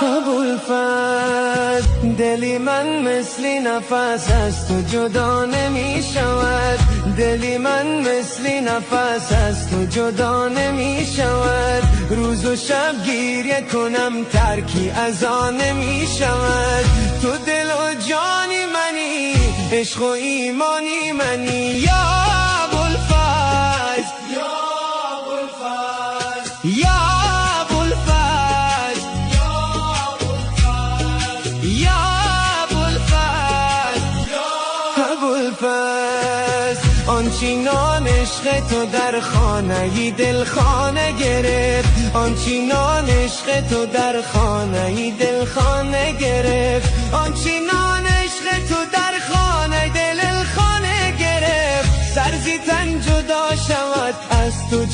ابوالفضل دلی من مثلی نفس از تو جدا نمی شود، دلی من مثلی نفس از تو جدا نمی شود. روز و شب گریه کنم ترکی از آن نمی شود. تو دل و جانی منی، عشق و ایمانی منی یا ابوالفضل، یا ابوالفضل، یا ابوالفضل، یا ابوالفضل، ابوالفضل. آنچینان عشق تو در خانه دل خانه گرفت، آنچینان عشق تو در خانه دل خانه گرفت، آنچینان عشق تو در خانه دل خانه گرفت. سرزی تن جدا شود از تو